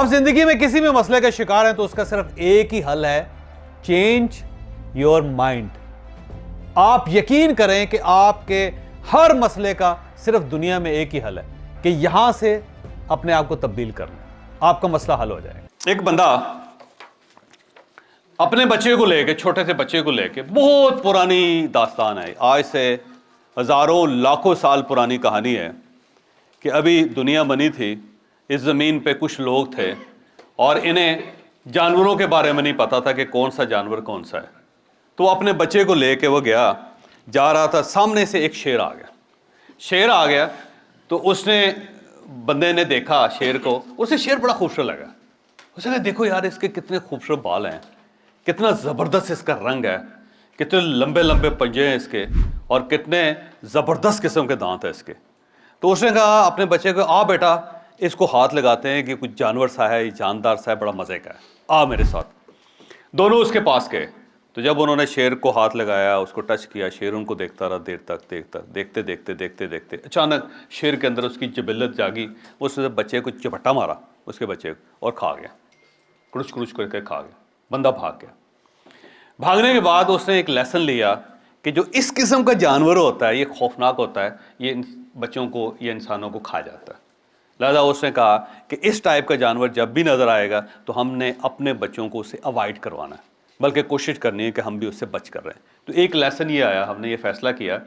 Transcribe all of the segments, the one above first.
आप जिंदगी में किसी भी मसले का शिकार हैं तो उसका सिर्फ एक ही हल है, चेंज योर माइंड। आप यकीन करें कि आपके हर मसले का सिर्फ दुनिया में एक ही हल है कि यहां से अपने आप को तब्दील कर लें, आपका मसला हल हो जाएगा। एक बंदा अपने बच्चे को लेके, छोटे से बच्चे को लेके, बहुत पुरानी दास्तान है, आज से हजारों लाखों साल पुरानी कहानी है कि अभी दुनिया बनी थी, इस ज़मीन पे कुछ लोग थे और इन्हें जानवरों के बारे में नहीं पता था कि कौन सा जानवर कौन सा है। तो अपने बच्चे को लेके वो गया, जा रहा था, सामने से एक शेर आ गया तो उसने, बंदे ने देखा शेर को, उसे शेर बड़ा खूबसूरत लगा। उसने कहा देखो यार इसके कितने खूबसूरत बाल हैं, कितना ज़बरदस्त इसका रंग है, कितने लंबे लंबे पंजे हैं इसके और कितने ज़बरदस्त किस्म के दांत हैं इसके। तो उसने कहा अपने बच्चे को, आ बेटा इसको हाथ लगाते हैं कि कुछ जानवर सा है, जानदार सा है, बड़ा मज़े का है, आ मेरे साथ। दोनों उसके पास गए। तो जब उन्होंने शेर को हाथ लगाया, उसको टच किया, शेर उनको देखता रहा देर तक, देखते देखते अचानक शेर के अंदर उसकी जबिल्लत जागी। उसने बच्चे को चपट्टा मारा, उसके बच्चे को, और खा गया, क्रुच क्रुच करके खा गया। बंदा भाग गया। भागने के बाद उसने एक लेसन लिया कि जो इस किस्म का जानवर होता है ये खौफनाक होता है, ये बच्चों को, ये इंसानों को खा जाता है। लिहाजा उसने कहा कि इस टाइप का जानवर जब भी नज़र आएगा तो हमने अपने बच्चों को उससे अवॉइड करवाना है, बल्कि कोशिश करनी है कि हम भी उससे बच कर रहे हैं। तो एक लेसन ये आया, हमने ये फैसला किया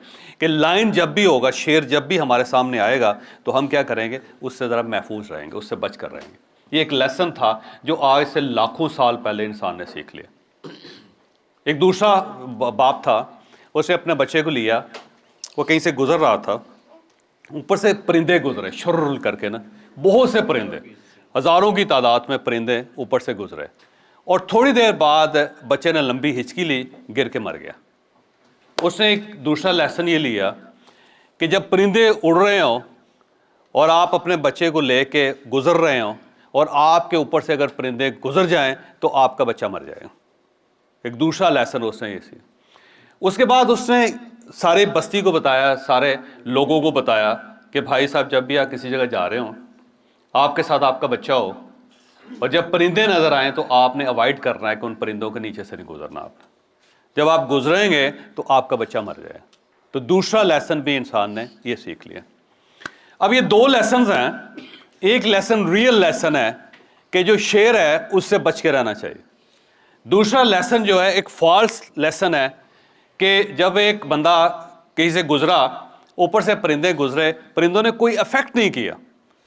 कि लाइन जब भी होगा, शेर जब भी हमारे सामने आएगा तो हम क्या करेंगे, उससे ज़रा महफूज रहेंगे, उससे बच कर रहेंगे। ये एक लेसन था जो आज से लाखों साल पहले इंसान ने सीख लिया। एक दूसरा बाप था, उसने अपने बच्चे को लिया, वो कहीं से गुजर रहा था, ऊपर से परिंदे गुजरे शुर्र करके ना, बहुत से परिंदे, हज़ारों की तादाद में परिंदे ऊपर से गुजरे, और थोड़ी देर बाद बच्चे ने लंबी हिचकी ली, गिर के मर गया। उसने एक दूसरा लेसन ये लिया कि जब परिंदे उड़ रहे हों और आप अपने बच्चे को लेके गुजर रहे हों और आपके ऊपर से अगर परिंदे गुजर जाएं तो आपका बच्चा मर जाएगा। एक दूसरा लेसन उसने ये सी। उसके बाद उसने सारे बस्ती को बताया, सारे लोगों को बताया कि भाई साहब जब भी आप किसी जगह जा रहे हो, आपके साथ आपका बच्चा हो और जब परिंदे नज़र आएँ तो आपने अवॉइड करना है कि उन परिंदों के नीचे से नहीं गुजरना। आपने जब आप गुजरेंगे तो आपका बच्चा मर जाए। तो दूसरा लेसन भी इंसान ने ये सीख लिया। अब ये दो लेसन हैं। एक लेसन रियल लेसन है कि जो शेर है उससे बच के रहना चाहिए। दूसरा लेसन जो है एक फॉल्स लेसन है कि जब एक बंदा कहीं से गुजरा, ऊपर से परिंदे गुजरे, परिंदों ने कोई अफेक्ट नहीं किया,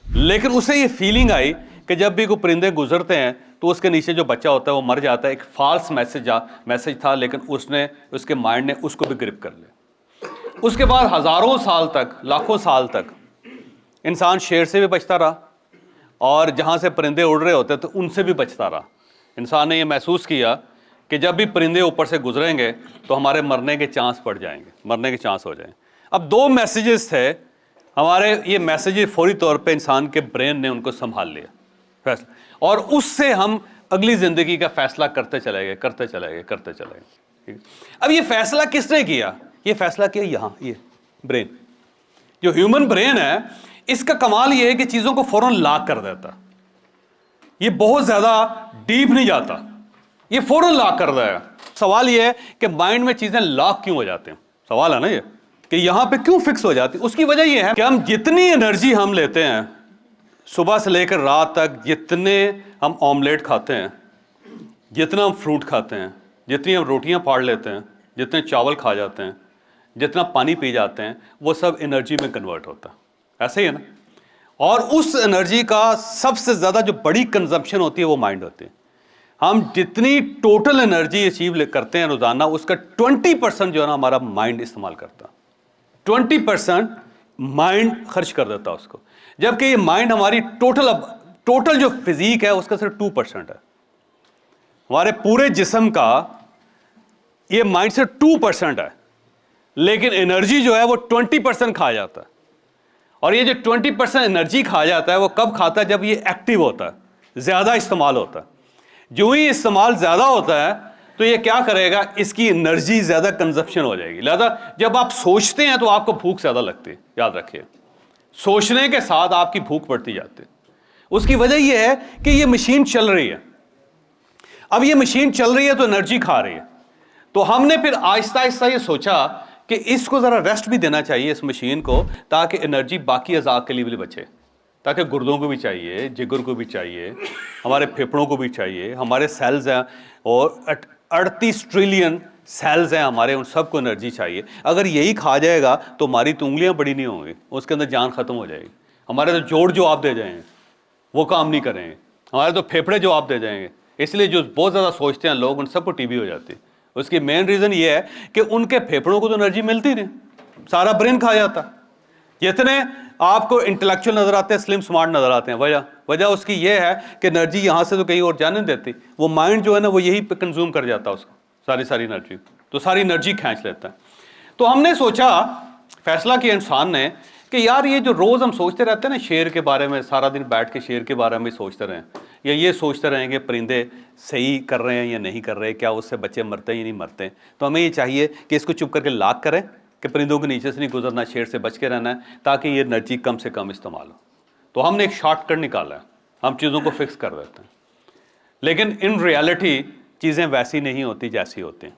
लेकिन उसे ये फीलिंग आई कि जब भी कोई परिंदे गुजरते हैं तो उसके नीचे जो बच्चा होता है वो मर जाता है। एक फॉल्स मैसेज था, लेकिन उसने, उसके माइंड ने उसको भी ग्रिप कर लिया। उसके बाद हज़ारों साल तक, लाखों साल तक इंसान शेर से भी बचता रहा और जहाँ से परिंदे उड़ रहे होते तो उनसे भी बचता रहा। इंसान ने ये महसूस किया कि जब भी परिंदे ऊपर से गुजरेंगे तो हमारे मरने के चांस पड़ जाएंगे, मरने के चांस हो जाएंगे। अब दो मैसेजेस थे हमारे, ये मैसेजेस फौरी तौर पे इंसान के ब्रेन ने उनको संभाल लिया फैसला, और उससे हम अगली ज़िंदगी का फैसला करते चले गए। ठीक। अब ये फैसला किसने किया? ये फैसला किया यहाँ, ये ब्रेन, जो ह्यूमन ब्रेन है, इसका कमाल ये है कि चीज़ों को फ़ौरन लॉक कर देता। ये बहुत ज़्यादा डीप नहीं जाता, ये फ़ौरन लॉक कर देगा। सवाल ये है कि माइंड में चीज़ें लॉक क्यों हो जाते हैं? सवाल है ना ये कि यहाँ पे क्यों फिक्स हो जाती है। उसकी वजह ये है कि हम जितनी एनर्जी हम लेते हैं सुबह से लेकर रात तक, जितने हम ऑमलेट खाते हैं, जितना हम फ्रूट खाते हैं, जितनी हम रोटियां फाड़ लेते हैं, जितने चावल खा जाते हैं, जितना पानी पी जाते हैं, वो सब एनर्जी में कन्वर्ट होता है। ऐसे ही है ना? और उस एनर्जी का सबसे ज़्यादा जो बड़ी कंजम्पशन होती है वो माइंड होती है। हम जितनी टोटल एनर्जी अचीव करते हैं रोज़ाना, उसका 20% जो है ना हमारा माइंड इस्तेमाल करता है। 20% माइंड खर्च कर देता है उसको, जबकि ये माइंड हमारी टोटल जो फिजिक है उसका सिर्फ 2% है। हमारे पूरे जिस्म का ये माइंड से 2% है, लेकिन एनर्जी जो है वो 20% खा जाता है। और ये जो 20% एनर्जी खा जाता है वो कब खाता है? जब ये एक्टिव होता है, ज़्यादा इस्तेमाल होता है। जो ही इस्तेमाल ज़्यादा होता है तो ये क्या करेगा, इसकी एनर्जी ज़्यादा कंजप्शन हो जाएगी। लिहाजा जब आप सोचते हैं तो आपको भूख ज़्यादा लगती है। याद रखिए, सोचने के साथ आपकी भूख बढ़ती जाती है। उसकी वजह यह है कि ये मशीन चल रही है। अब ये मशीन चल रही है तो एनर्जी खा रही है, तो हमने फिर आहिस्ता आहिस्ता ये सोचा कि इसको ज़रा रेस्ट भी देना चाहिए इस मशीन को, ताकि एनर्जी बाकी अज़ा के लिए भी बचे, ताकि गुर्दों को भी चाहिए, जिगर को भी चाहिए, हमारे फेफड़ों को भी चाहिए, हमारे सेल्स हैं और 38 ट्रिलियन सेल्स हैं हमारे, उन सबको एनर्जी चाहिए। अगर यही खा जाएगा तो हमारी तो उंगलियाँ बड़ी नहीं होंगी, उसके अंदर जान ख़त्म हो जाएगी। हमारे तो जोड़ जो आप दे जाएंगे वो काम नहीं करेंगे, हमारे तो फेफड़े जो आप दे जाएंगे। इसलिए जो बहुत ज़्यादा सोचते हैं लोग, उन सबको टीबी हो जाती है। उसकी मेन रीज़न ये है कि उनके फेफड़ों को तो एनर्जी मिलती नहीं, सारा ब्रेन खा जाता। जितने आपको इंटेलेक्चुअल नज़र आते हैं, स्लिम स्मार्ट नज़र आते हैं, वजह उसकी ये है कि एनर्जी यहाँ से तो कहीं और जाने नहीं देती। वो माइंड जो है ना, वो यही पे कंज्यूम कर जाता है उसको, सारी एनर्जी, तो सारी एनर्जी खींच लेता है। तो हमने सोचा, फैसला किया इंसान ने कि यार ये जो रोज़ हम सोचते रहते हैं ना शेर के बारे में, सारा दिन बैठ के शेर के बारे में सोचते रहें, या ये सोचते रहेंगे परिंदे सही कर रहे हैं या नहीं कर रहे, क्या उससे बच्चे मरते हैं या नहीं मरते, तो हमें ये चाहिए कि इसको चुप करके लाक करें कि परिंदों के नीचे से नहीं गुजरना, शेर से बच के रहना है, ताकि ये एनर्जी कम से कम इस्तेमाल हो। तो हमने एक शॉर्टकट निकाला है, हम चीज़ों को फिक्स कर देते हैं। लेकिन इन रियलिटी चीज़ें वैसी नहीं होती जैसी होती हैं।